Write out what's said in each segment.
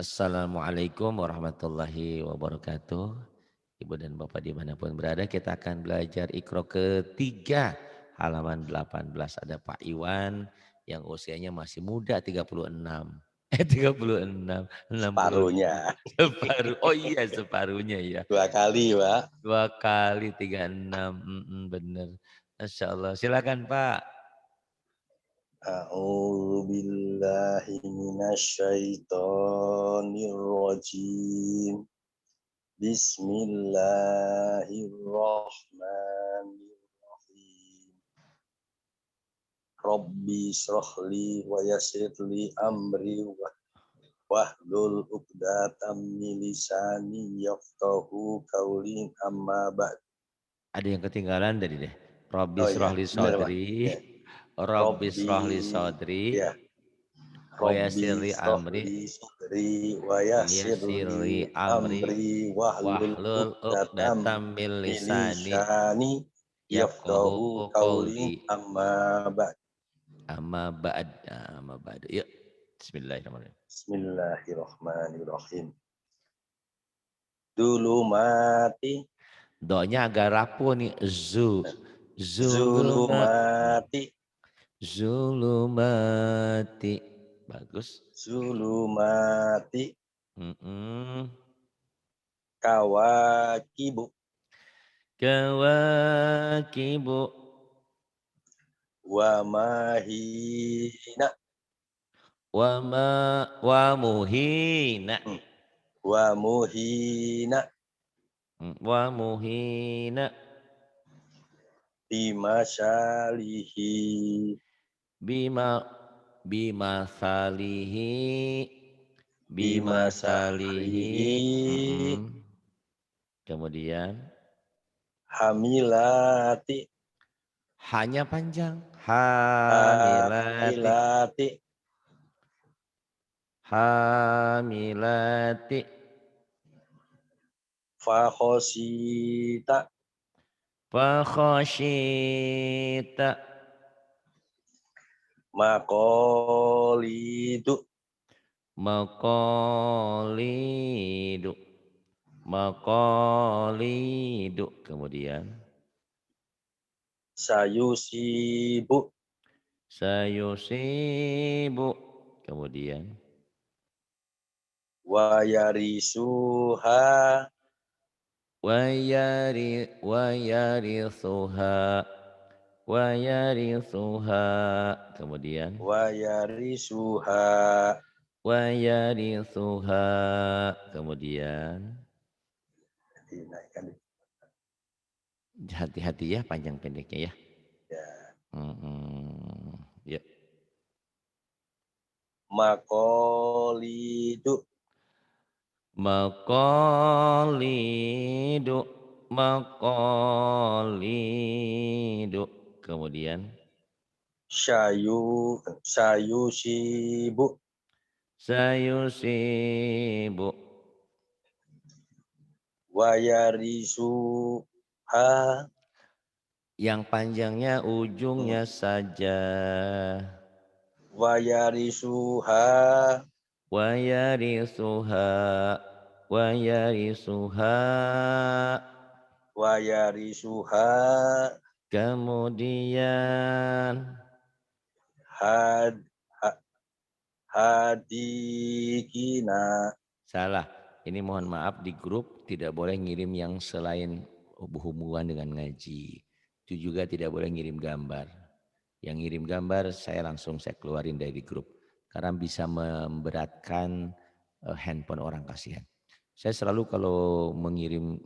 Assalamualaikum warahmatullahi wabarakatuh. Ibu dan Bapak dimanapun berada, kita akan belajar Iqra ketiga halaman 18. Ada Pak Iwan yang usianya masih muda 36. 36, 66. Separuhnya. Separuh. Oh iya separuhnya ya. 2 kali, Pak. 2 kali 36. Bener. Masya Allah. Silakan Pak. A'udzu billahi minasyaitonir rajim. Bismillahirrahmanirrahim. Rabbi shrahli wa yassirli amri wahlul 'uqdatam min lisani yafqahu qawli amma ba'd. Ada yang ketinggalan tadi deh. Rabbi Oh ya, shrahli benar, Pak. sodri. Ya. Rabbi Rabbi shrahli sodri. ya Wa Robbi yassirli amri. srohli sodri wa Wa yassirli yassirli amri. amri wahlul Wahlul uqdatam uqdatam min min lisani. lisani Yafqahu yafqahu qawli qawli. amma ba'd. Amma ba'd. Amma ba'd. Yuk. Bismillahirrahmanirrahim. Bismillahirrahmanirrahim. Dulu mati Doanya agak rapuh nih. Zuluma. zulumati Zulumati. Bagus. zulumati Mm-mm. kawakibu Kawakibu. wa mahina Wa muhina. wa muhina Wa muhina. bimasyalihi Bima. Bima salihi. Bima salihi. bimasalihi Kemudian. hamilati Hanya panjang. Hamilati. hamilati Hamilati. fakhosita Fakhoshita. makolidu Maqalidu. Maqalidu. Kemudian. sayusibu Sayusibu. Kemudian. wayarisuha Wayarithuha. Wayarithuha. Kemudian. wayarisuha Wayarithuha. Kemudian. dinaikkan Hati-hati ya panjang pendeknya ya. ya Ya. makolidu Maqalidu. Maqalidu. Kemudian. sayusibu Sayusibu. wayarisuha Yang panjangnya ujungnya saja. wayarisuha Wayarithuha. Wayarithuha. wayarisuha Kemudian. had ha- hadikina Salah. Ini mohon maaf di grup tidak boleh ngirim yang selain hubungan dengan ngaji. Itu juga tidak boleh ngirim gambar. Yang ngirim gambar saya keluarin dari grup. Karena bisa memberatkan handphone orang kasihan. Saya selalu kalau mengirim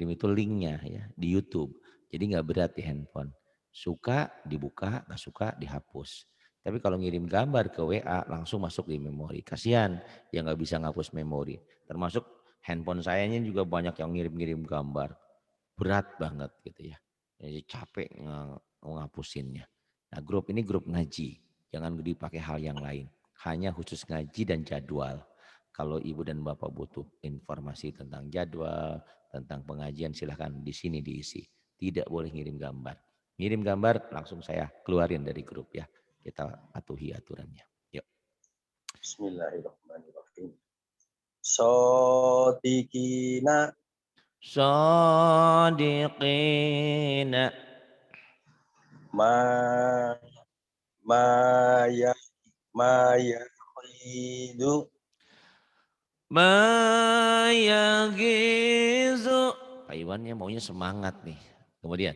itu linknya ya di YouTube. Jadi nggak berat di handphone. Suka dibuka, nggak suka dihapus. Tapi kalau ngirim gambar ke WA langsung masuk di memori. Kasihan yang nggak bisa ngapus memori. Termasuk handphone sayanya juga banyak yang ngirim-ngirim gambar. Berat banget gitu ya. Jadi capek ngapusinnya. Nah grup ini grup ngaji. Jangan dipakai hal yang lain. Hanya khusus ngaji dan jadwal. Kalau ibu dan bapak butuh informasi tentang jadwal, tentang pengajian silahkan di sini diisi. Tidak boleh ngirim gambar. Ngirim gambar langsung saya keluarin dari grup ya. Kita patuhi aturannya. Yuk. Bismillahirrahmanirrahim. Sotikina. Shadiqina. Ma. Maya. Maya. Hidu. Mayagizu. Pak Iwannya maunya semangat nih. Kemudian.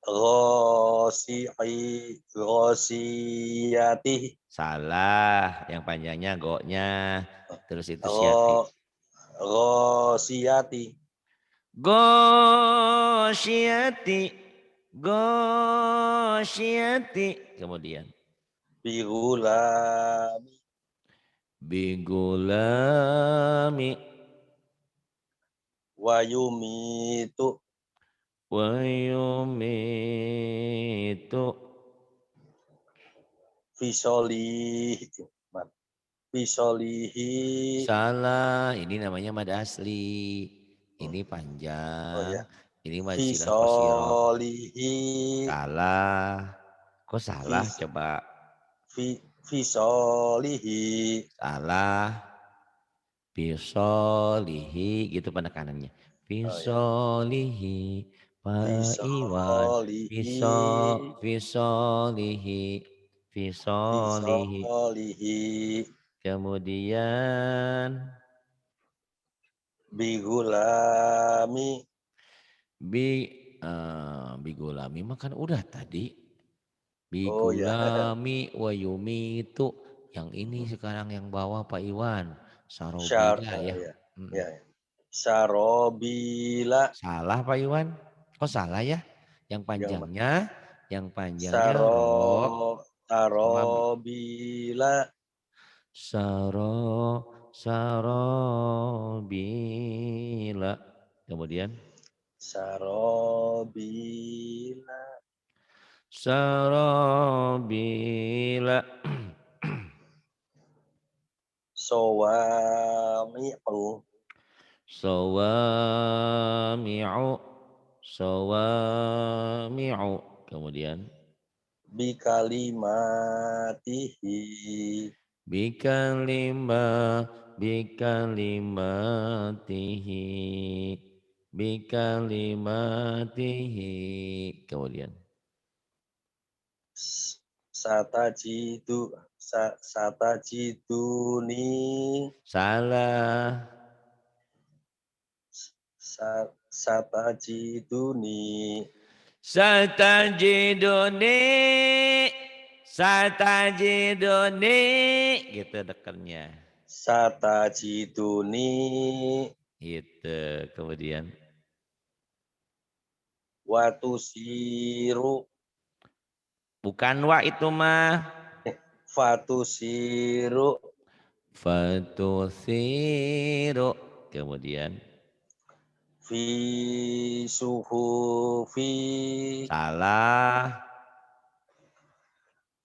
Rosiyati. Salah. Yang panjangnya goknya. Terus itu siati. Rosiyati. Gosyiati. Gosyiati. Kemudian. Bigulami. Bigulami. Wayumitu. Wayumitu. Fisolihi. Fisolihi. Salah, ini namanya mad asli. Ini Oh ya. panjang. Ini mad silah kosiro. Fisolihi. Salah. Kok salah? Fis, Coba. Fisolihi. Salah. Fisolihi. Gitu penekanannya. Oh ya. Fisolihi. Pak Iwan. Fisolihi. Fisolihi. Fisolihi. Fisolihi. Kemudian. Bigulami. Bigulami makan udah tadi. Oh ya. Bigulami wayumi itu yang ini sekarang yang bawah Pak Iwan. Sarobila ya. Ya. Mm-mm. Ya. Sarobila. Salah Pak Iwan. Kok salah ya? Yang Yang panjangnya ro sama sarobila. sarobila. Kemudian Sarobila. sarobila. Sowami'u. Sawami'u. Sawami'u. Kemudian. Bikalimatihi. Bikalima. Bikalimatihi. Bikalimatihi. Kemudian. Satajiduni. Salah. Satajiduni. Satajiduni. Satajiduni. Gitu dekernya. Satajiduni. Gitu. Kemudian. Watusiru. Bukan wa itu mah. Fatusiru. Fatusiru. Kemudian. Fi suhufi. Salah.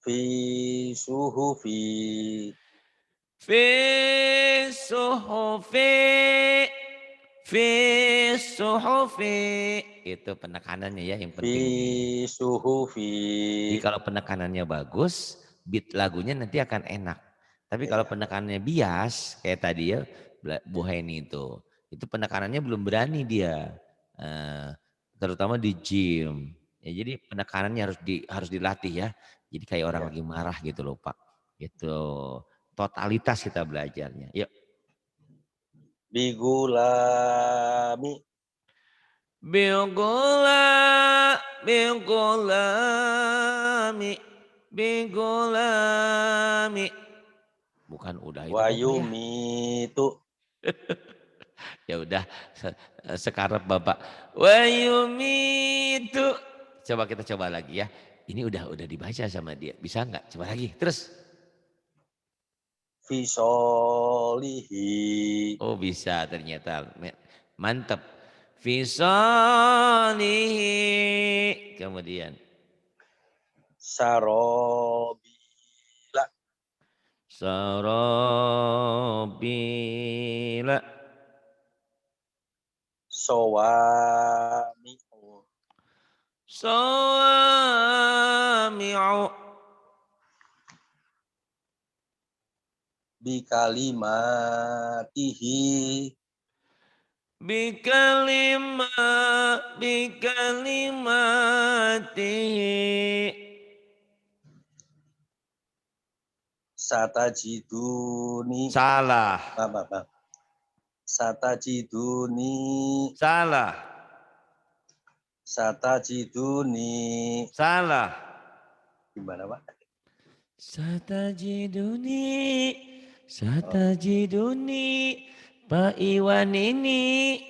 Fi suhufi. Fi suhufi. Fi suhufi. Itu penekanannya ya yang Fi penting nih. suhufi. Jadi kalau penekanannya bagus, beat lagunya nanti akan enak. Tapi kalau Ya. penekanannya bias, kayak tadi ya, Bu Heni itu penekanannya belum berani dia. Terutama di gym. Ya, jadi penekanannya harus dilatih ya. Jadi kayak orang Ya. lagi marah gitu loh Pak. Gitu. Totalitas kita belajarnya. Yuk. Bigulami. Bigulami. Bigulami. Bukan udah itu Bapak ya. Wayumitu. Ya udah sekarang Bapak. Wayumitu. Coba kita coba lagi ya. Ini udah dibaca sama dia. Bisa nggak? Coba lagi. Terus. Fisolihi. Oh bisa ternyata. Mantap. Fisalihi. Kemudian. Sarobila. Sarabila. Sowami'u. Sawami'u. bikalimatihi bikalimatihi. satajiduni Salah, apa satajiduni salah, satajiduni salah. gimana Pak? Satajiduni, Oh, satajiduni, Pak Iwan ini.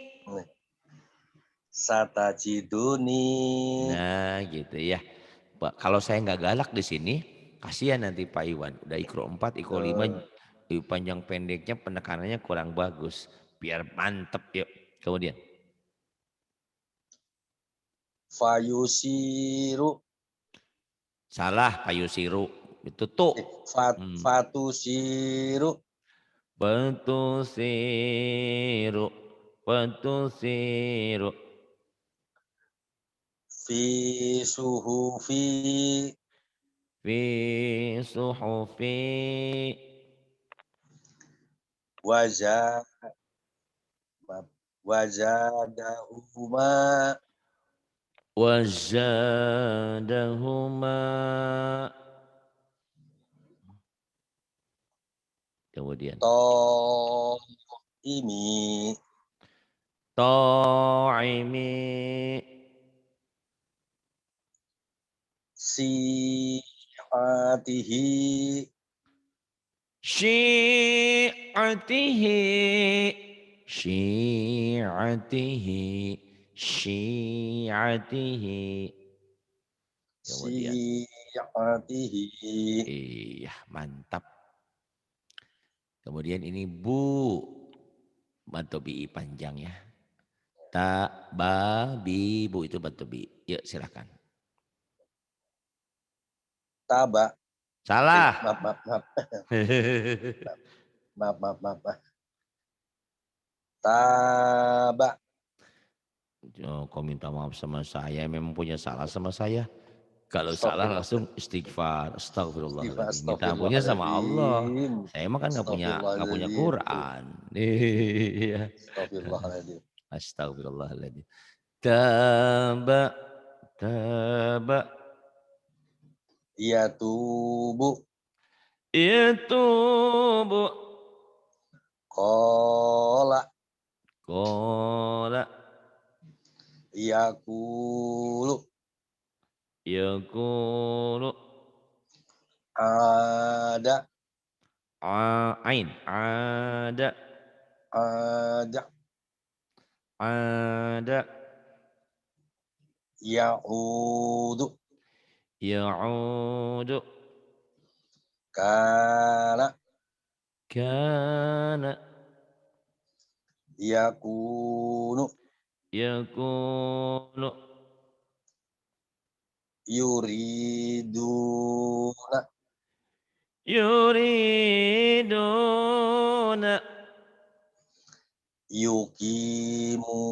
satajiduni Nah gitu ya. Pak, kalau saya nggak galak di sini, kasihan nanti Pak Iwan. Udah ikro 4, ikro 5, panjang pendeknya penekanannya kurang bagus. Biar mantep yuk. Kemudian. fayusiru Salah Pak Yusiru. Itu tuh. Hmm. fatusiru Petusiru. Petusiru. fi suhufi Fi suhufi. waja wajadahuma Wazadahuma. Kemudian. to ini Ta'imi. si'atihi Syi'atihi. Syi'atihi. Syi'atihi. Kemudian. si'atihi Iya mantap. Kemudian ini bu. Bantu bi panjang ya. Ta, ba, bi, bu itu bantu bi. Yuk silakan. taba Salah. maaf maaf maaf maaf maaf maaf, maaf. Taba Oh, kau minta maaf sama saya, memang punya salah sama saya. Kalau salah astagfirullah langsung istighfar, astagfirullahaladzim. Minta ampunnya sama Allah. astagfirullahaladzim Saya mah kan nggak punya astagfirullahaladzim Quran. Iya. astagfirullahaladzim Astagfirullahaladzim. Taba, taba, ya tubuh itu bu, kola kola, yakulu yakulu, ada ain, ada, ada ada, yaudu ya'udu, kana kana, yakunu yakunu, yuriduna yuriduna, yukimuna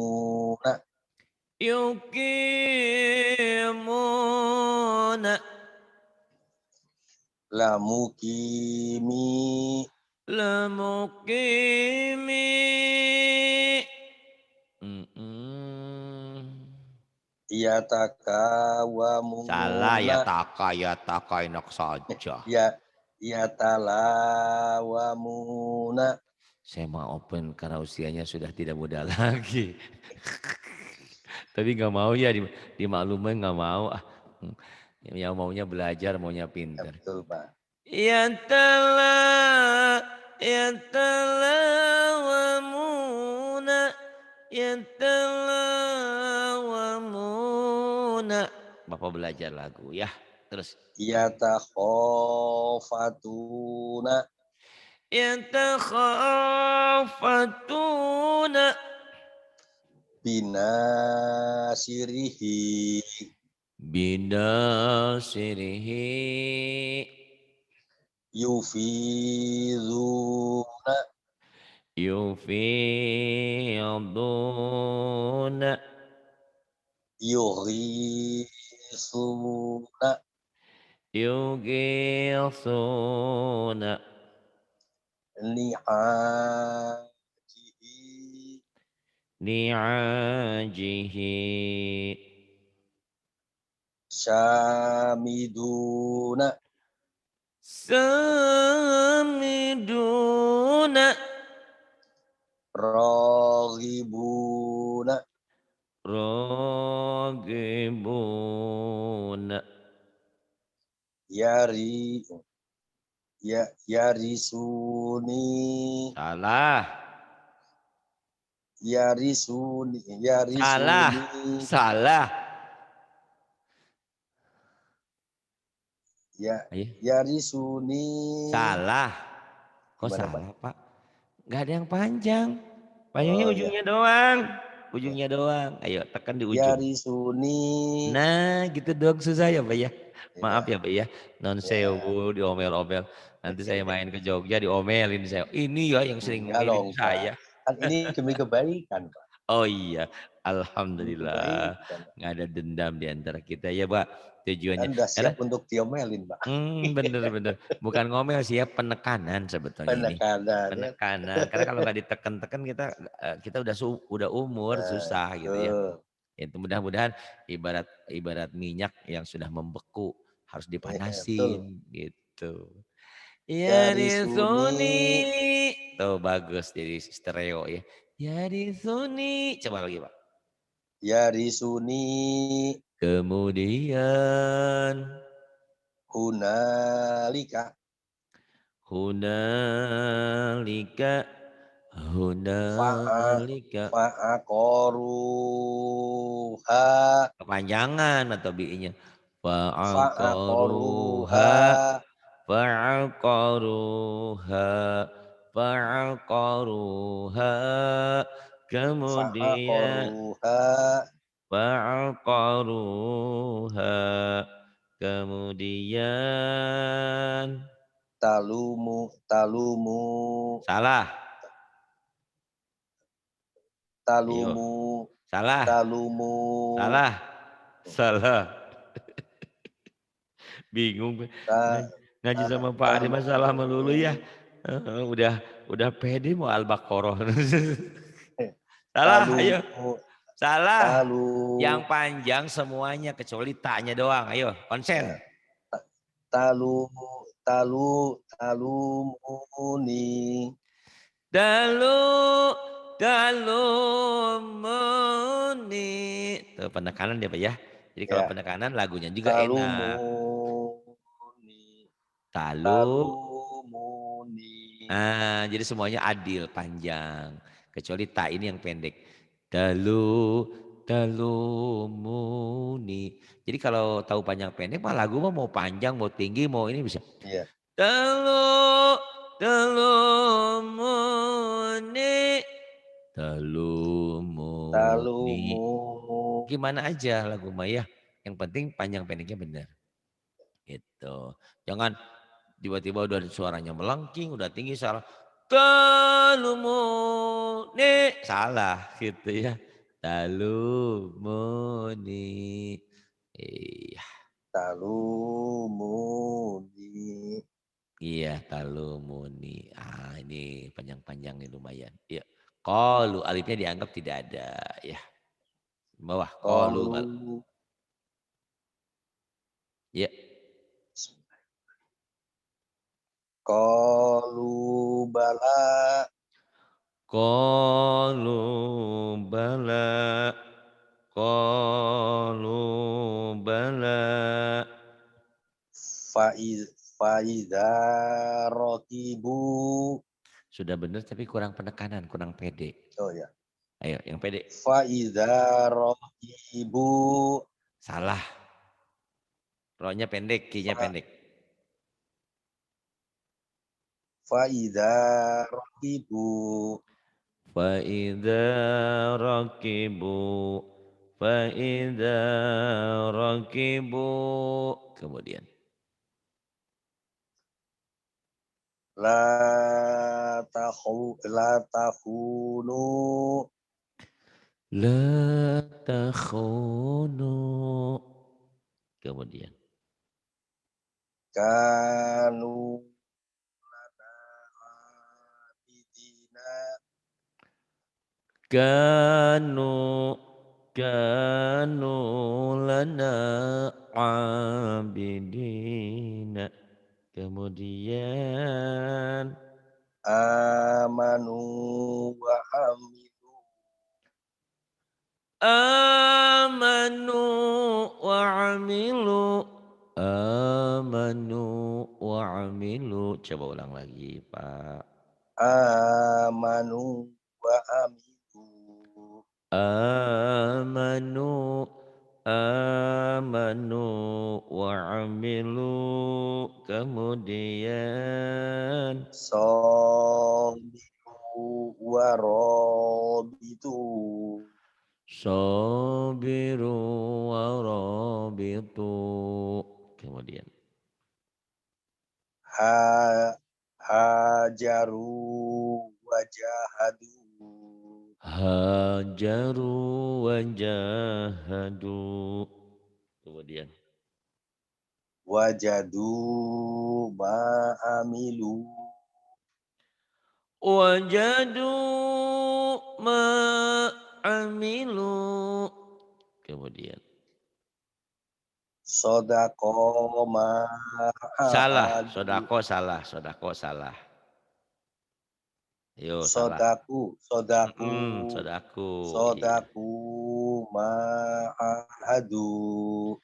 yukimuna, lamukimi lamukimi. Mm-mm. Salah yatakawamuna ya taka enak saja. ya yatalawamuna Saya mau open karena usianya sudah tidak muda lagi. Tapi nggak mau ya dimaklumin nggak mau. Yang maunya belajar, maunya ya pinter. betul Pak Yatalawamuna, yatalawamuna. Bapak belajar lagu ya. Terus. yatakhofatuna Yatakhafatuna. binasirihi Binasirihi. yufiduna Yufiduna. yughisuna Yugisuna. ni'ajihi ni'ajihi syamiduna samiduna raghibuna ragibuna yari yarisuni salah yarisuni salah yarisuni salah ya ayo yarisuni salah kok gimana Pak? salah Pak nggak ada yang panjang panjangnya Oh ya, ujungnya doang ya. ujungnya doang ayo tekan di ujung Yarisuni nah gitu dong susah ya Pak ya maaf ya, ya Pak ya non ya. sewu diomel-omel nanti saya main ke Jogja diomelin saya ini ya yang sering Enggak ngirim dong Pak. saya Kan ini demi kebaikan Pak. oh iya Demi alhamdulillah kebaikan Pak. nggak ada dendam di antara kita ya Pak tujuannya Kan udah karena siap untuk diomelin Pak. bener bukan ngomel sih ya penekanan sebetulnya ini Penekanan ya. penekanan karena kalau nggak ditekan-tekan kita udah umur Nah, susah gitu ya betul. itu mudah-mudahan ibarat ibarat minyak yang sudah membeku harus Ya, betul. dipanasin gitu. Ya di Yarisuni, suni tuh bagus jadi stereo ya. Ya di suni coba lagi Pak. yarisuni Kemudian hunalika hunalika fa'a hunalika fa'aqaruha kepanjangan atau bi-nya fa'aqaruha fa'aqaruha fa'aqaruha fa'aqaruha kemudian fa'aqaruha fa'aqaruha kemudian talumu salah ayo talumu salah talumu salah salah bingung gue. ta, Ngaji ta, sama Pak Adi masalah melulu talumu ya. Udah pede mau Al-Baqarah. Salah, ayo. talumu Salah. talu Yang panjang semuanya kecuali taknya doang. Ayo, konsen. ya, talu talumuni Dalu dalu muni. Tuh penekanan dia Pak ya. Jadi kalau ya penekanan lagunya juga enak. talumuni Talu. talumuni Jadi semuanya adil, panjang. Kecuali ta ini yang pendek. Dalu, dalumuni. Jadi kalau tahu panjang pendek mah lagu mah mau panjang, mau tinggi, mau ini bisa. ya Dalu, dalumuni. Dalumuni. talumu Gimana aja lagu mah ya. Yang penting panjang pendeknya benar. Gitu. Jangan tiba-tiba udah suaranya melengking, udah tinggi salah. Talumuni salah gitu ya. Talumuni. Iya, talumuni iya talumuni. Ini panjang-panjang nih lumayan. Iya. Qalu alifnya dianggap tidak ada ya. Bawah qalu qalu ya. qalu bala Qalu bala qalu bala faiza rokibu sudah benar tapi kurang penekanan, kurang pede. oh ya Ayo yang pede. faiza rokibu Salah. Rohnya pendek, kinya fa pendek. faiza rokibu Faida rakibu faida rakibu kemudian la tahunu la takhunu kemudian kanu Kanu kanu lana abidina. Kemudian amanu wa amilu amanu wa amilu amanu wa amilu. Coba ulang lagi, Pak. amanu wa amilu Amanu amanu wa amilu. Kemudian sabiru wa rabitu sabiru wa rabitu. Kemudian ha hajaru wa jahadu hajaru wa jahadu. Kemudian wajadu ma amilu wajadu ma amilu. Kemudian sodako ma salah, ahadu sodako salah, sodako salah. Yo salah. sodaku Sodaku, iya. sodaku ma ahadu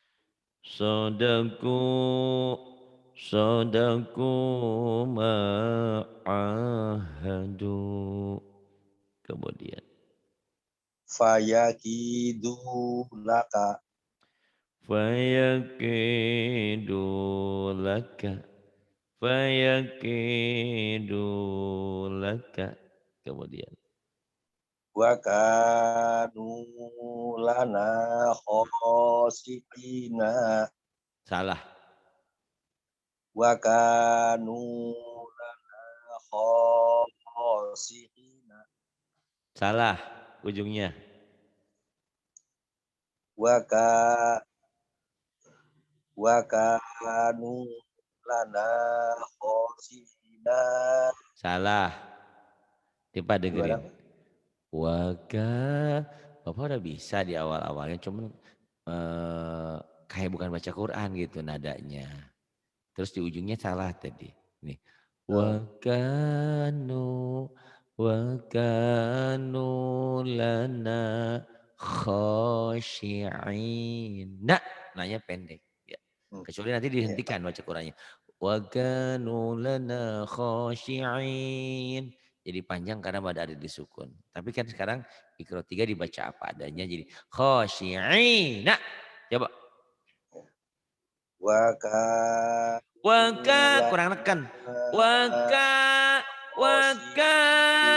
Sodaku, sodaku ma'ahadu. Kemudian fayakidu laka fayakidu laka, fayakidu laka. Kemudian wakanu lana khosiina salah, wakanu lana khosiina salah ujungnya. waka wakanu lana khosiina Salah. Tiba gimana dengerin. Waka, Bapak udah bisa di awal-awalnya, cuman kayak bukan baca Quran gitu nadanya. Terus di ujungnya salah tadi. Nih, Eh, wakanu, wakanu lana khosyi'in. Nah, nanya pendek. Ya. hmm, Kecuali nanti ya. dihentikan baca Qurannya. Wakanu lana khosyi'in. Jadi panjang karena pada ada di sukun. Tapi kan sekarang Iqra 3 dibaca apa adanya jadi khosyi'in. Nah, coba. wakanu Waka lana kurang neken. Waka waka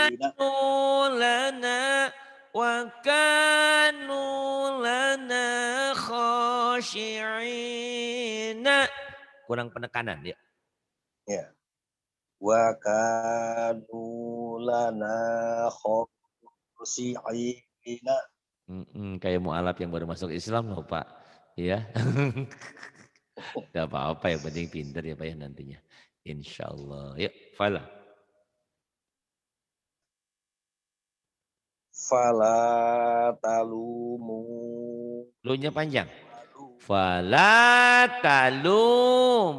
khosiina nulana waka nulana khosyi'ina. Kurang penekanan ya. ya wakanu lana khosiina Kayak mualaf yang baru masuk Islam loh Pak. Ya. Gak apa-apa yang penting pinter ya Pak ya nantinya. Insya Allah. Yuk, fala. fala talumu Lu-nya panjang. walu Fala talumuni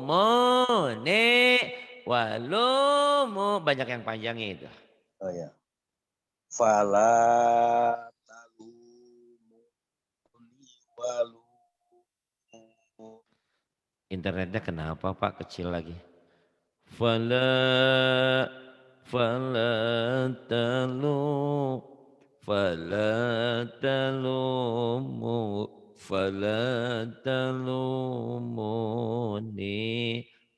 walumu. Banyak yang panjangnya itu. oh ya fala talumu walu Internetnya kenapa Pak kecil lagi? Fala fala talu fala talumu fala talumuni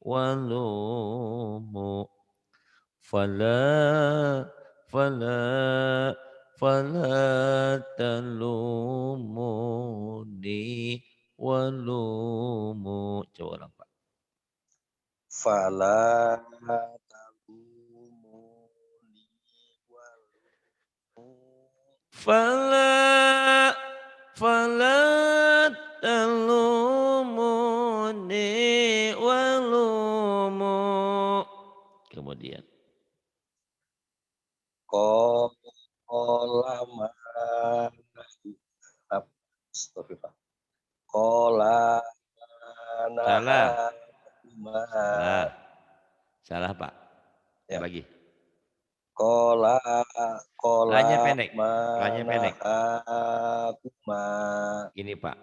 walumu fala fala fala talumuni walumu. Coba ulang Pak. fala talumuni walu Fala fala talumuni walumu. Kemudian kolama Astagfirullah. Qala Salah, nahakuma. salah, salah Pak. Ya Ya. lagi. Qala qala Lanya pendek, lanya pendek. manahakuma. Gini Pak,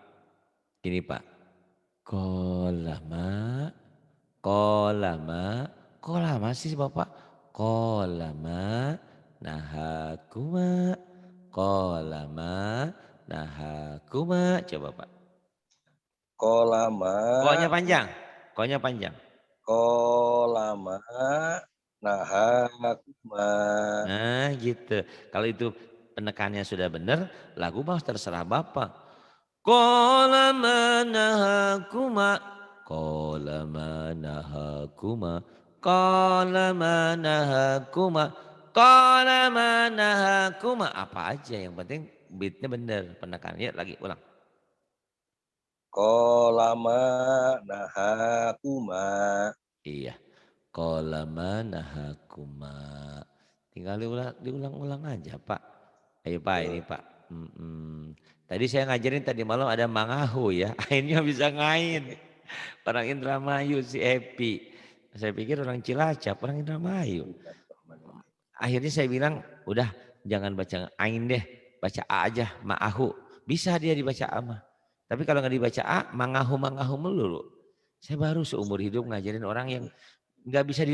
gini Pak. Kolama, kolama, kolama sih Bapak. Kolama, nahakuma, kolama, nahakuma. Coba Pak. Qala ma Koknya panjang, koknya panjang. qala ma nahakuma. Nah gitu. Kalau itu penekannya sudah benar, lagu mah terserah Bapak. Qala manahakuma, qala manahakuma, qala manahakuma, qala manahakuma. Apa aja yang penting beatnya benar penekannya. Lagi ulang. Qala ma nahakuma. Iya. Qala manahakuma. Tinggal diulang-ulang aja Pak. Ayo Pak ini Pak. Tadi saya ngajarin tadi malam ada mangahu ya. Akhirnya bisa ngain. Orang Indramayu si Epi. Saya pikir orang Cilacap, orang Indramayu. Akhirnya saya bilang, udah jangan baca ain deh. Baca A aja, ma'ahu. Bisa dia dibaca A mah. Tapi kalau nggak dibaca A, mangahu melulu. Saya baru seumur hidup ngajarin orang yang nggak bisa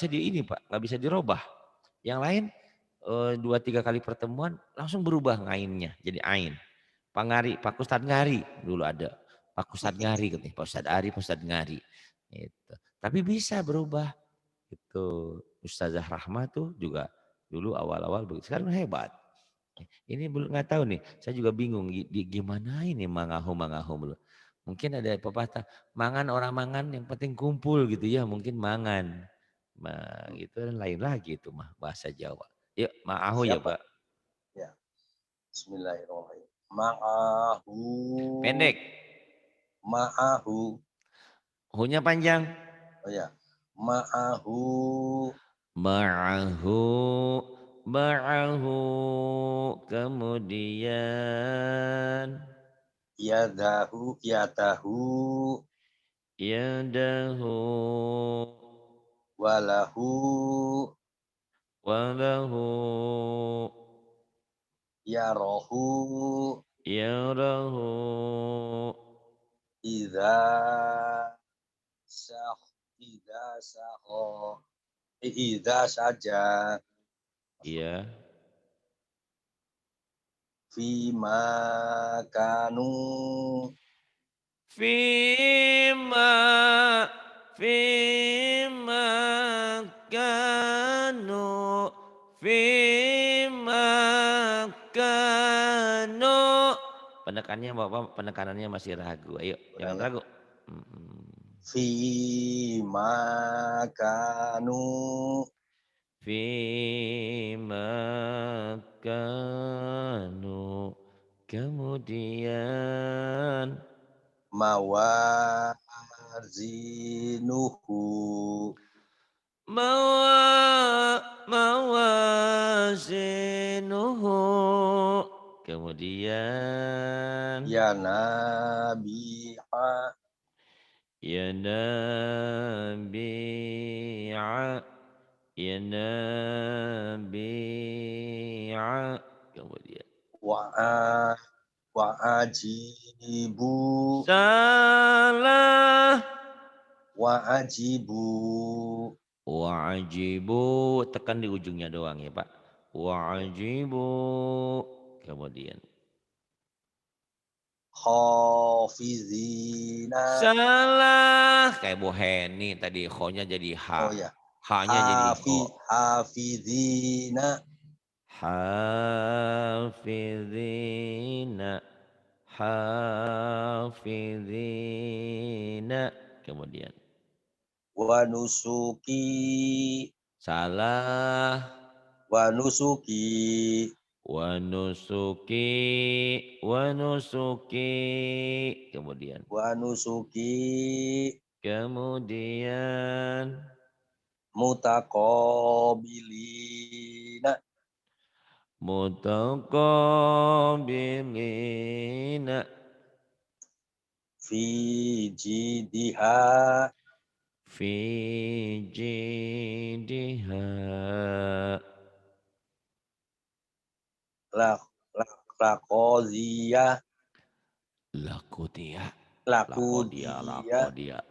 di ini Pak, nggak bisa dirubah. Yang lain 2-3 kali pertemuan langsung berubah ngainnya jadi ain. Pak Ustadz Ngari dulu ada. Pak Ustadz Ngari katanya, Pak Ustadz Ari, Pak Ustadz Ngari. Gitu. Tapi bisa berubah. Itu Ustazah Rahma tuh juga dulu awal-awal begitu. Sekarang hebat. Ini belum nggak tahu nih. Saya juga bingung gimana ini mangahu belum. Mungkin ada pepatah mangan orang mangan yang penting kumpul gitu ya. Mungkin mangan. Gitu dan lain lagi itu mah bahasa Jawa. Yuk ma'ahu ya Siapa? Pak. Ya. Bismillahirrahmanirrahim. Ma'ahu. Pendek. Ma'ahu. Hunya panjang. Oh ya. Ma'ahu. Ma'ahu. Ma'ahu. Kemudian. Yadahu. Yadahu. Yadahu. Walahu. Walahu. Yarohu. Yarahu. Idza sah. Idza saho. Idza saja. Iya. Fima kanu. Fima. Fima. Kanu. Fima. Kanu. Penekanannya masih ragu. Ayo, jangan Ya. ragu. Mm-mm. Fima kanu. Fima kanu. Kemudian Mawazinuhu. mawazinuhu. Kemudian Ya nabi'a. ya nabi'a. Ya nabi'a. Kemudian Wa'a. Wa'ajibu. salah. Wa'ajibu. Wajibu tekan di ujungnya doang ya Pak. Wajibu. Kemudian Khafizina. salah kayak Bu Heni tadi kho-nya jadi H. Oh ya. H-nya jadi kho. Hafizina. Hafizina. Hafizina. Kemudian Wa nusuki. salah. Wa nusuki. Wanusuki. Wanusuki. Kemudian Wa nusuki. kemudian Mutaqabilina. mutaqabilina. fi jidiha fi jidha la laqadiyah lakutia lakudiyah lakutia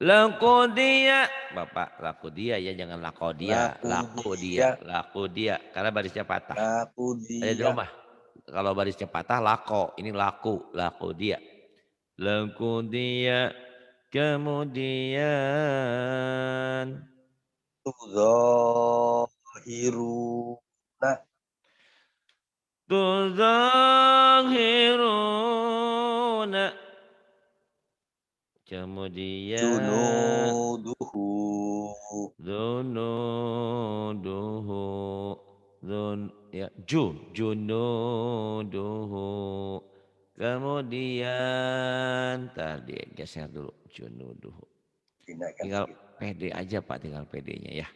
lakudia Bapak lakudia ya jangan lakudiyah lakudia karena barisnya patah ada di lakudiyah rumah kalau barisnya patah lako ini laku dia lakudia kemudian tudzahiruna tuzahiruna kemudian junuduhu zunuduhu junuduhu kemudian tadi geser dulu junuduhu dinaikkan tinggal sedikit pede aja Pak tinggal pedenya ya.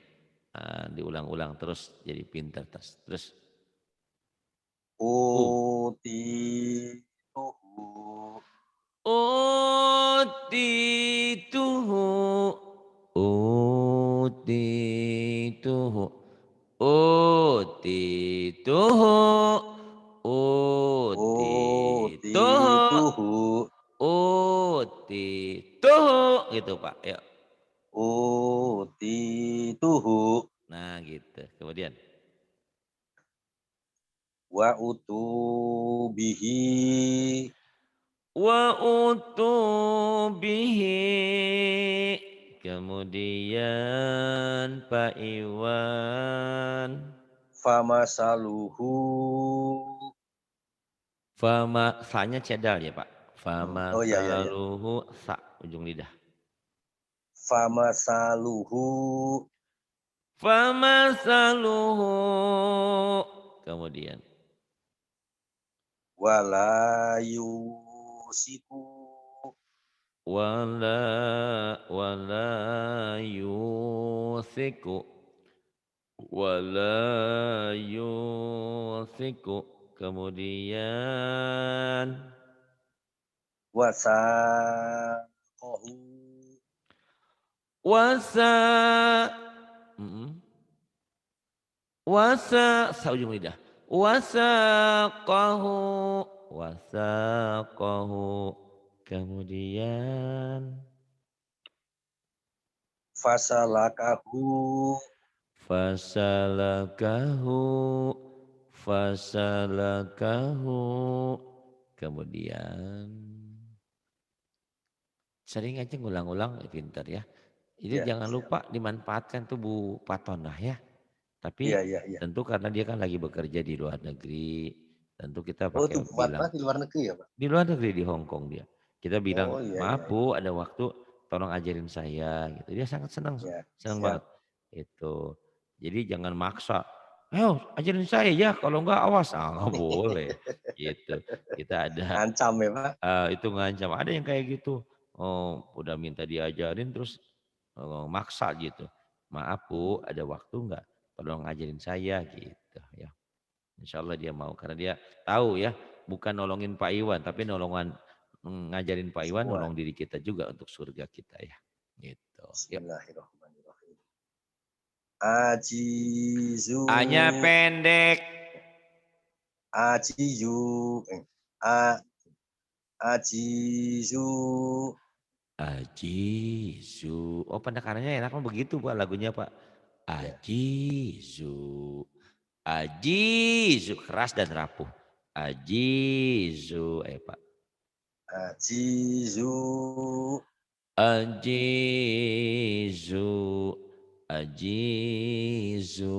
Diulang-ulang terus jadi pinter terus utituhu utituhu utituhu utituhu utituhu utituhu utituhu gitu Pak ya. utituhu Nah gitu kemudian wa utubihi wa utubihi kemudian Pak Iwan famasaluhu fama sanya cedal ya Pak fama oh ya saluhu sa ujung lidah famasaluhu fama saluhu kemudian wala yusiku wala yusiku wala yusiku kemudian wasaqahu wasa mm, wasa sa ujung lidah wasaqahu kemudian fasalakahu fasalakahu fasalakahu kemudian sering aja ngulang-ulang pinter ya. Itu ya jangan lupa dimanfaatkan tuh Bu Patonah ya. Tapi ya tentu karena dia kan lagi bekerja di luar negeri, tentu kita oh itu pakai bilang Fatma di luar negeri ya Pak di luar negeri di Hong Kong dia. Kita bilang, oh maaf Bu ada waktu tolong ajarin saya gitu. Dia sangat senang, ya senang siap banget. Itu. Jadi jangan maksa. Ayo ajarin saya ya kalau enggak awas. Nggak boleh. Gitu. Kita ada ancam ya Pak itu ngancam. Ada yang kayak gitu. Oh, udah minta diajarin terus maksa gitu. Maaf Bu, ada waktu enggak? Tolong ngajarin saya gitu ya. Insya Allah dia mau karena dia tahu ya bukan nolongin Pak Iwan tapi ngajarin Pak Iwan semua nolong diri kita juga untuk surga kita ya. Gitu. Yuk. Bismillahirrahmanirrahim ajizu A-nya pendek. ajizu a ajizu Ajizu. Oh penekanannya enak mah begitu Pak lagunya Pak. ya Ajizu. Ajizu keras dan rapuh. Ajizu. Pak. ajizu Ajizu. Ajizu.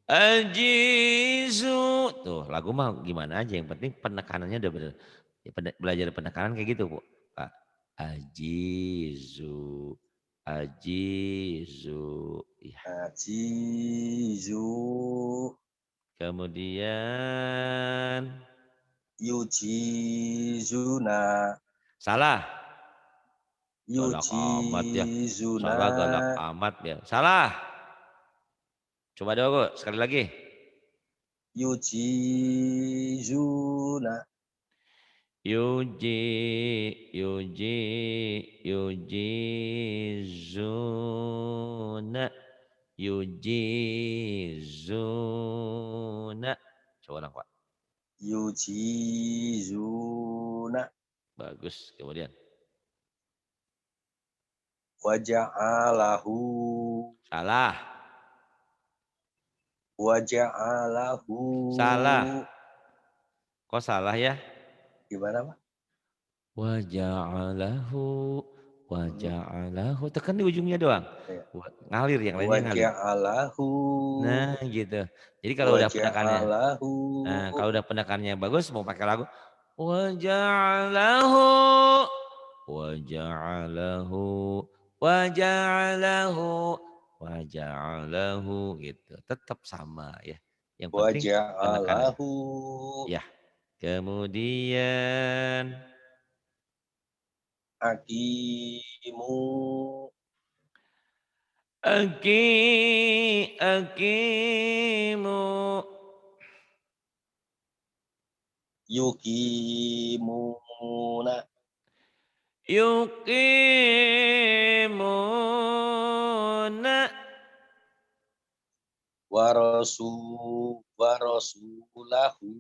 Ajizu. Tuh lagu mah gimana aja yang penting penekanannya udah bener. Ya, belajar penekanan kayak gitu Bu. Pak. Ajizu. Ajizu. Ya. ajizu Kemudian yujizuna salah. Galak amat ya. yujizuna Salah galak amat ya. Salah. Coba dulu sekali lagi. yujizuna, yujizuna, yujizuna. Coba ulang, Pak. yujizuna, Bagus. Kemudian waja'alahu, salah, waja'alahu. salah. Kok salah ya? Gimana Pak? Waja'alahu, Hmm, waja'alahu. Tekan di ujungnya doang. ya. Ngalir, yang lainnya ngalir. Waja'alahu, Nah gitu. Jadi kalau udah penekannya, waja'alahu, nah kalau udah penekannya bagus mau pakai lagu. Waja'alahu, waja'alahu, waja'alahu, waja'alahu gitu. Tetap sama ya. Yang penting penekanan. waja'alahu, Ya. Kemudian akimu, akimu, yukimuna, yuqimuna, warasulahu, wa rasulahu,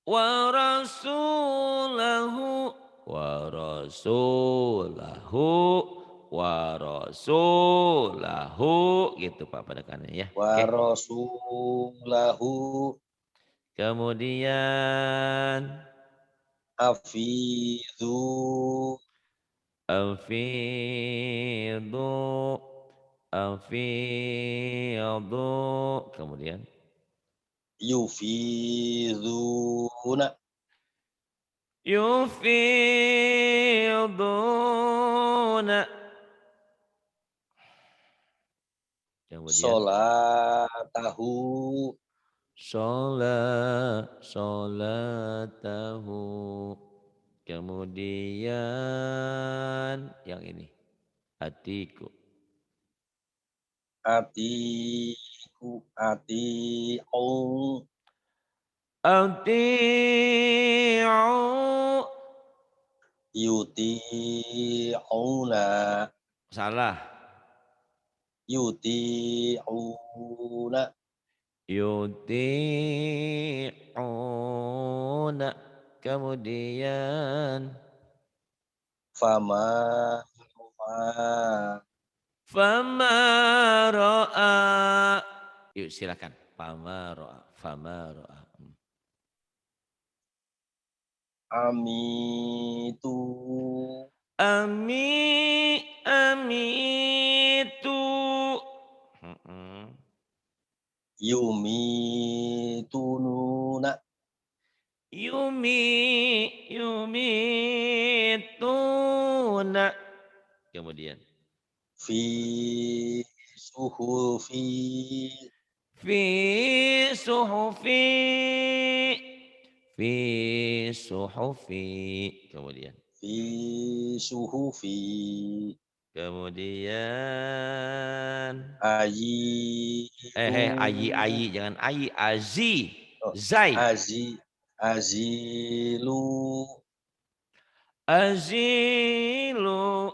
wa rasulahu, wa rasulahu gitu Pak penekanannya ya. Oke. warasulahu, Kemudian afidu, afidu, afidu, kemudian yufiduna, yufiduna, kemudian solatahu, solatahu, kemudian yang ini hatiku, atiku, ati'u, ati'u, yuti'una, salah, yuti'una, yuti'una, kemudian fama, fama ra'a, yuk silakan, fama ra'a, fama ra'a. amitu, Amitu. Mm-mm. yumitununa, Yumituna. Kemudian. fi suhufi, Fi suhufi. Fi suhufi. Kemudian. fi suhufi, Kemudian. Ayi, ayilu, ayi. Jangan ayi. Azi. oh, Zai. azilu, Azilu,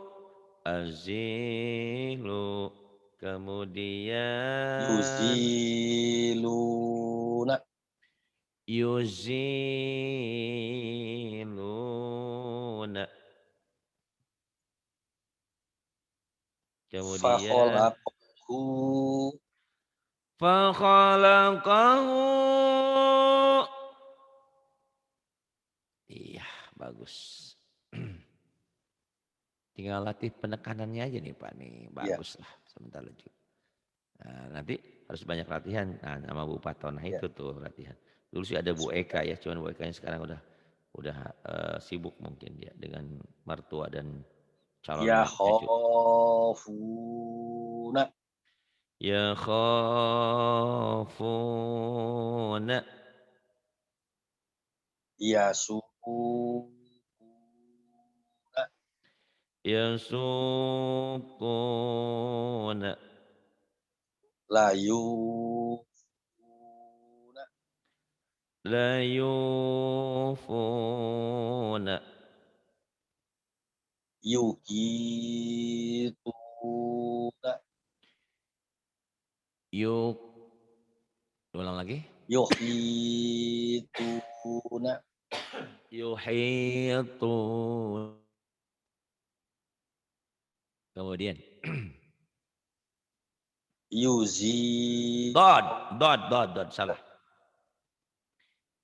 azilu, kemudian yuziluna, yuziluna, kemudian fakholaqahu, fakhalaqahu. Iya, bagus. Tinggal latih penekanannya aja nih Pak nih, ya, bagus lah sebentar lagi. Nah, nanti harus banyak latihan. Nah, sama Bu Patonah ya, itu tuh latihan. Dulu sih ada Bu sebentar. Eka ya, cuman Bu Ekanya sekarang udah sibuk mungkin dia dengan mertua dan calon Ya cucu. khofuna, Ya khafuna, ya sukuna, ya sukuna, la yufuna, la yufuna yuqituna yuk ulang lagi yuqituna yuhitun kemudian yuzi dad dad salah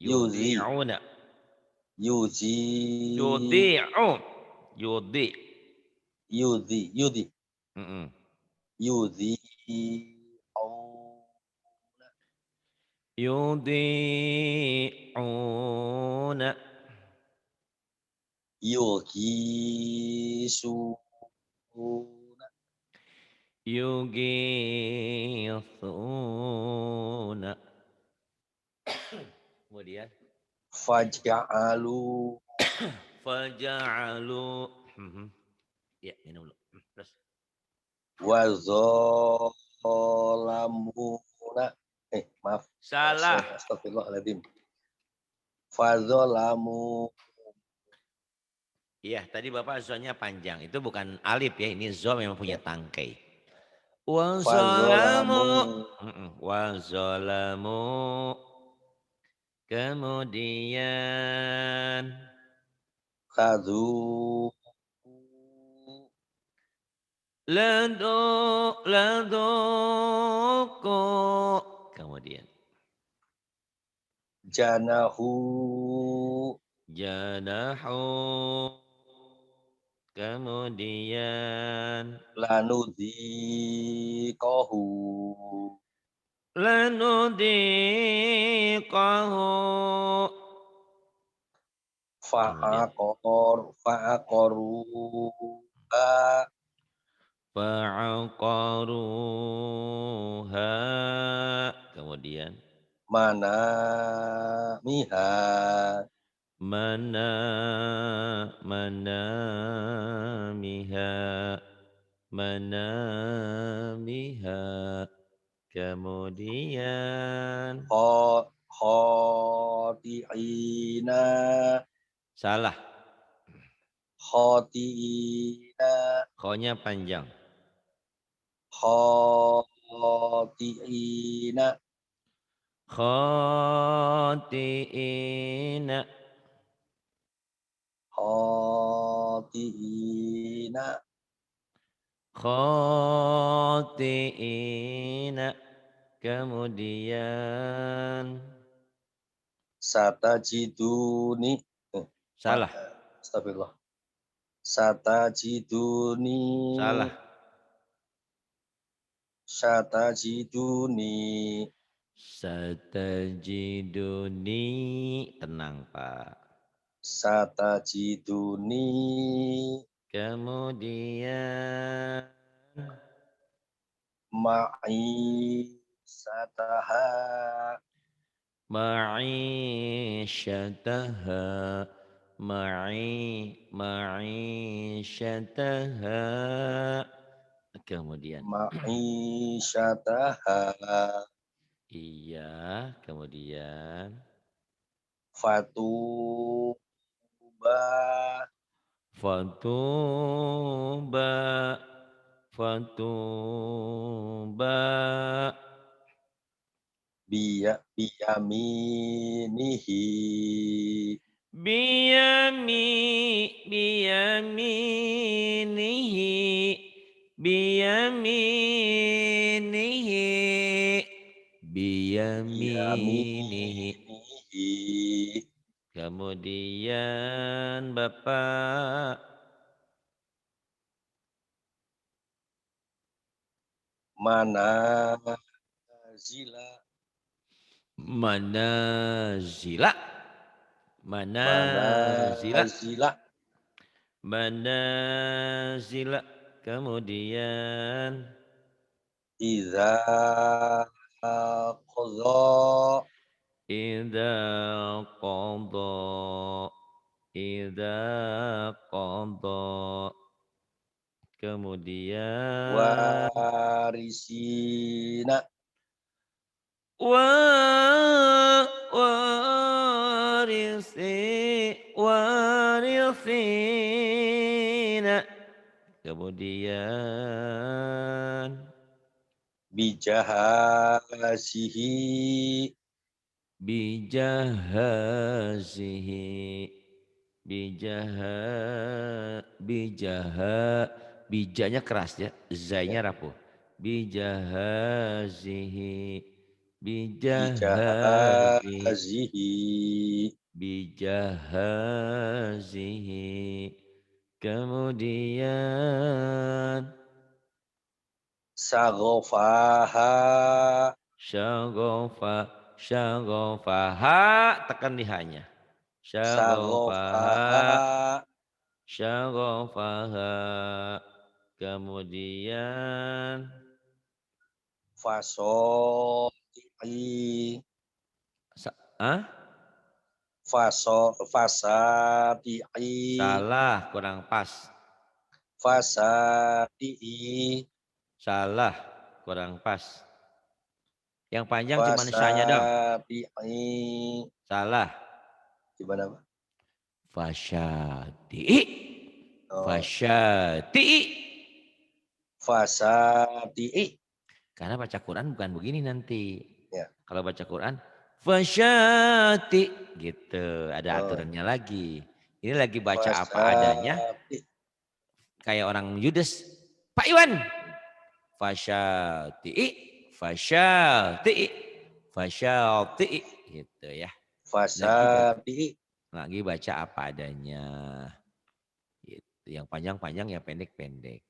yuzi yudhi'una yuzi yudhi'u yudhi yudhi mm-mm. yuzi yudhi'una yuqisuna yugithuna kemudian faja'alu faja'alu mhm. Ya minum dulu terus wazolamuna maaf salah astagfirullahaladzim fazolamu iya tadi bapak zonnya panjang itu bukan alif ya ini zo memang punya ya tangkai wa fazolamu zalamu wa zalamu kemudian khadu ladoko kemudian janahu janahu kemudian lanudhiqahu lanudiqahu kemudian fa'aqaruha fa'aqaruha kemudian manamiha mana manamiha manamiha kemudian khoti'ina salah khoti'ina khonya panjang khoti'ina khotiina khoti'ina khotiina kemudian satajiduni salah astagfirullah satajiduni salah satajiduni satajiduni tenang Pak satajiduni kemudian ma'i sataha ma'isyataha ma'isyataha kemudian ma'i sataha iya kemudian fatuba fatuba fatuba biyaminihi biyaminihi biyaminihi biyaminihi biyaminihi kemudian Bapak manazila manazila manazila manazila manazila kemudian iza qadha idza qada idza qada kemudian warisina wa kemudian bijahazihi bijahazihi bijaha bijanya keras ya, ya, zainya rapuh. Bijahazihi bijahazi bijahazihi bijahazihi kemudian sagofaha syagofa syagofaha tekan di hanya syagofaha sagofaha syagofaha kemudian fasoti ah? fasati'i Salah kurang pas fasati'i salah kurang pas yang panjang cuma syanya dong fasati'i salah gimana Pak? fasyati'i Oh, fasyati'i fasati'i karena baca Quran bukan begini nanti. ya. Kalau baca Quran, fasyati gitu. Ada Oh, aturannya lagi. Ini lagi baca apa adanya. fasati Kayak orang Yudes. Pak Iwan. Fasyati, fasyati, fasyati gitu ya. fasati'i Lagi baca apa adanya. Gitu. Yang panjang-panjang ya pendek-pendek.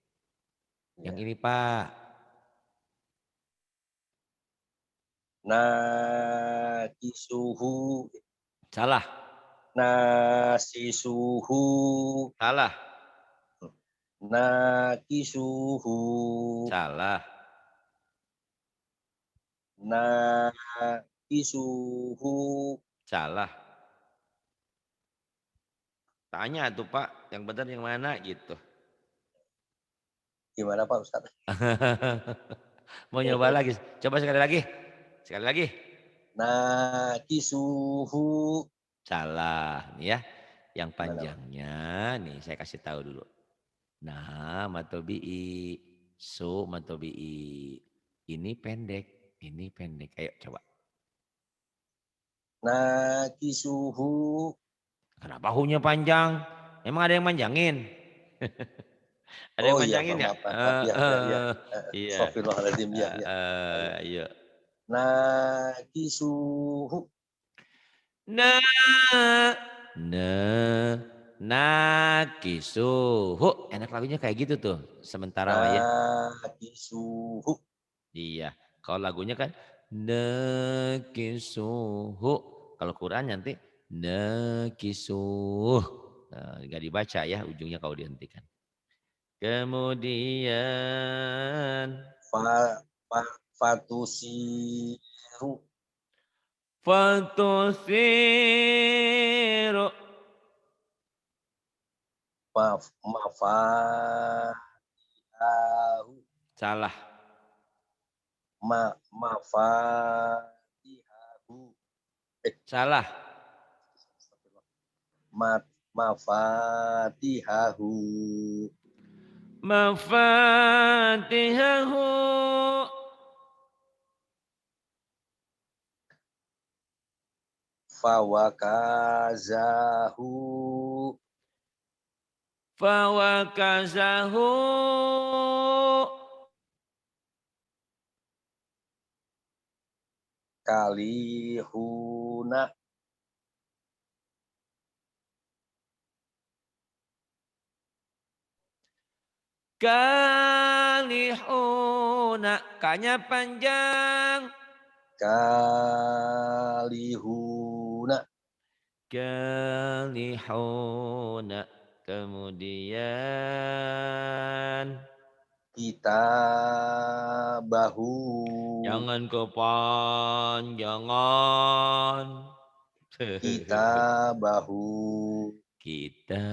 Yang ya. ini Pak. Nakisuhu Salah. nasisuhu Salah. nakisuhu Salah. nakisuhu Salah. Tanya tuh Pak, yang benar yang mana gitu. gimana Pak Ustadz? Mau nyoba lagi? Coba sekali lagi. Sekali lagi. Nakisuhu Salah nih ya. Yang gimana Pak? panjangnya nih saya kasih tahu dulu. Nah, matobi'i, su matobi'i. Ini pendek, ini pendek. Ayo coba. Nakisuhu Kenapa hu-nya panjang? Emang ada yang manjangin? Ada yang oh iya Pak manjangin ya? maaf ya ya ya Iya. Astagfirullahaladzim ya ya ayo Ayo. nakisuhu Na na nakisuhu. Enak lagunya kayak gitu tuh. Sementara mah ya. nakisuhu Iya. Kalau lagunya kan nakisuhu. Kalau Quran nanti nakisuh. Nah, nggak dibaca ya ujungnya kalau dihentikan. Kemudian fa, fa, fatusiru fatusiru. mafahu Salah. mafatihahu Salah. mafatihahu Mafatihahu. fawakazahu Fawakazahu. kalihuna Kalihuna. Kanya panjang. kalihuna Kalihuna. Kemudian kitabahu jangan kepanjangan. kitabahu Kita,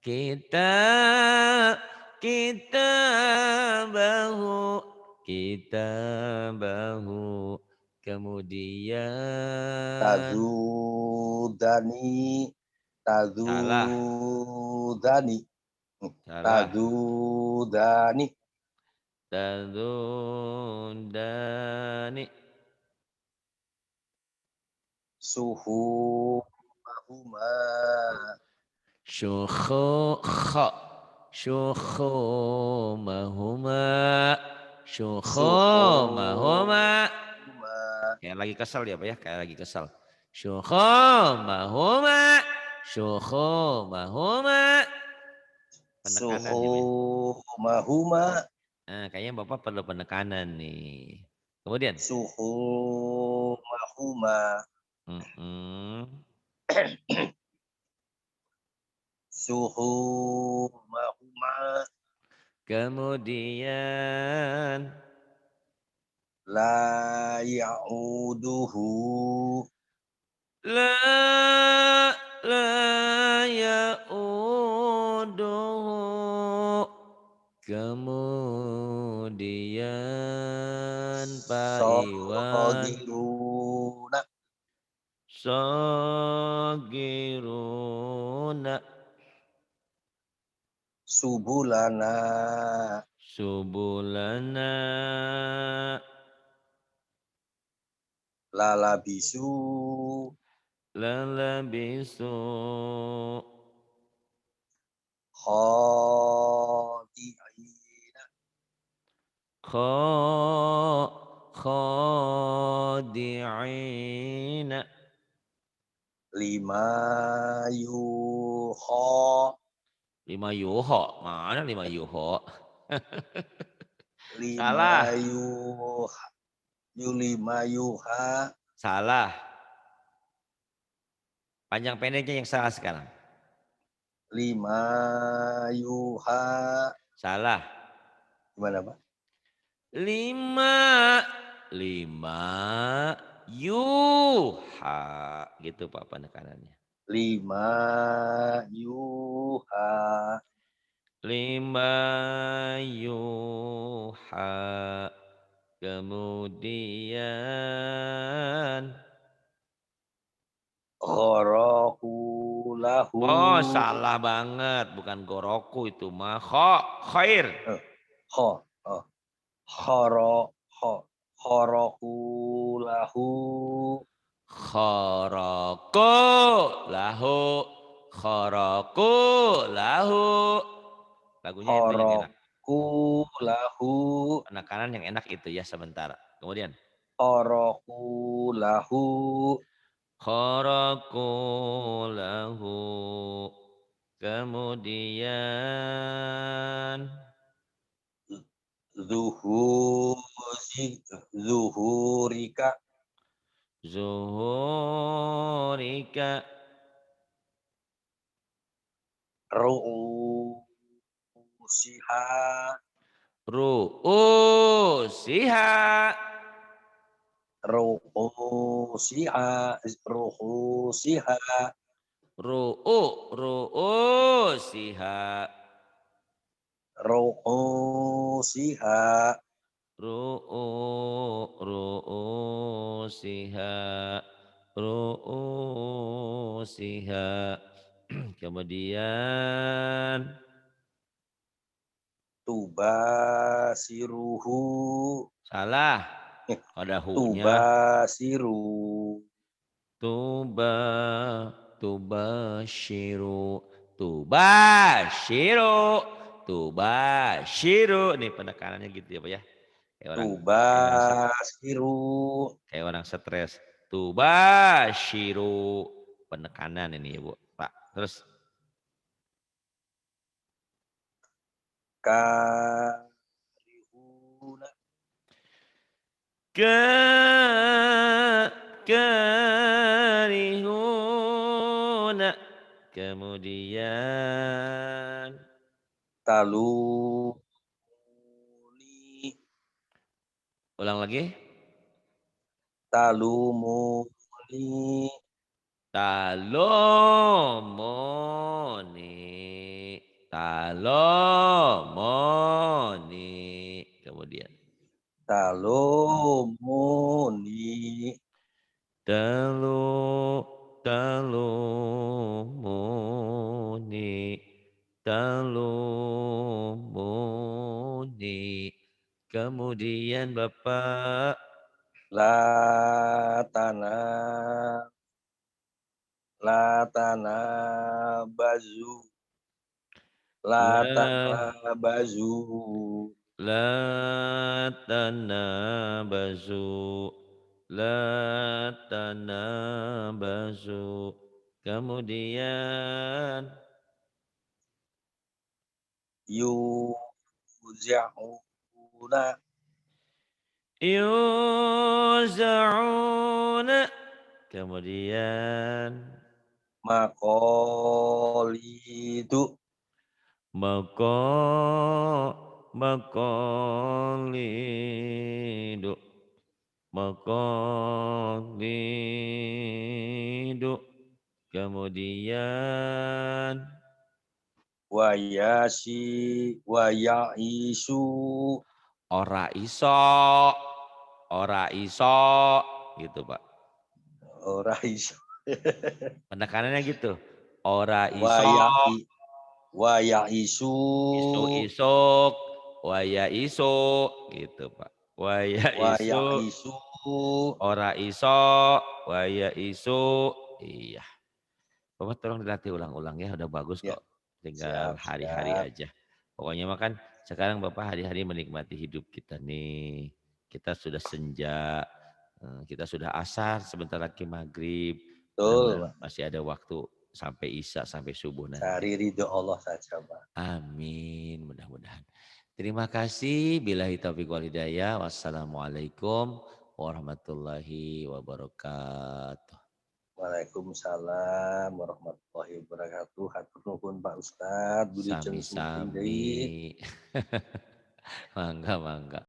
kita, kita kita bahu. Kemudian tazudani salah, tazudani Salah. Tadudani. Tadudani. Suhu mahuma. Syukhukha. Syukhumahuma. Syukhumahuma. Suhuma. Kayak lagi kesal ya Pak ya, kayak lagi kesal. Syukhumahuma. Syukhumahuma. Penekanan ya Pak ya. Suhu mahuma. Nah, kayaknya Bapak perlu penekanan nih. Kemudian. Suhu mahuma. Mm-mm. Suhu mahuma. Kemudian. La ya'uduhu. La ya'uduhu. Kemudian Pak Iwan. Sogiruna. Sagiruna. Subulana. Subulana. Lalabisu. Lalabisu. Khadi'ina. Khadi'ina. Lima yuho. Lima yuho. Mana lima yuho? Lima Salah. yuha. Lima yuha. Salah. Panjang pendeknya yang salah sekarang. Lima yuha. Salah. Gimana Pak? Lima. Lima yuha. Gitu Pak penekanannya. Lima yuha. Lima yuha. Kemudian. Gharahu lahu. Oh salah banget. Bukan goroku itu mah. Khair. Kho. Oh. Khoro. Kho. Khorohu lahu. Kharaku lahu. Kharaku lahu. Lagunya itu yang enak. Khoroku lahu. Penekanan yang enak itu ya sebentar. Kemudian. Khoroku lahu. Kharaku lahu. Kemudian. Zuhurika. Zuhurika. Ru'usiha. Ru'usiha. Ru'usiha. Ru'usiha. Ru'usiha. Ru'usiha. Ru'usiha. Ru'usiha. Kemudian. Tubasiruhu. Salah. Ada hu-nya. Tubasiru. Tubashiru. Tubashiru. Tubashiru. Nih penekanannya gitu ya Pak ya. Tubasiru. Kayak orang stres. Tubashiru. Penekanan ini ya Bu. Pak. Terus. Karihuna. Karihuna. Kemudian. Taluni. Ulang lagi. Talumuni. Talomoni. Talomoni. Kemudian. Talumuni. Talomoni. talumuni. Kemudian Bapak, La tana la tanabazu. La la tanabazu. la tanabazu, la tanabazu. Kemudian Yuzauna yuzauna. Kemudian makolidu. maka makalidu, makalidu. Kemudian Wayaisu. ora iso, ora iso, gitu Pak. Ora isu. Penekanannya gitu. Ora iso, Wayai Wayaisu. isu isuk, waya isu, gitu Pak. Waya isu, Wayaisu. ora iso, waya isu. Iya. Bapak tolong dilatih ulang-ulang ya, udah bagus Ya, kok. Tinggal siap, hari-hari siap. aja. Pokoknya makan sekarang Bapak hari-hari menikmati hidup kita nih. Kita sudah senja, kita sudah asar, sebentar lagi maghrib. Betul, Mudah-mudahan Pak. masih ada waktu sampai isya, sampai subuh nanti. Cari ridho Allah saja, Pak. Amin, mudah-mudahan. Terima kasih. Billahi taufiq wal hidayah. Wassalamualaikum warahmatullahi wabarakatuh. Waalaikumsalam warahmatullahi wabarakatuh. Hatur nuhun Pak Ustadz, wilujeng sumring Sami-sami. deui. Mangga, mangga.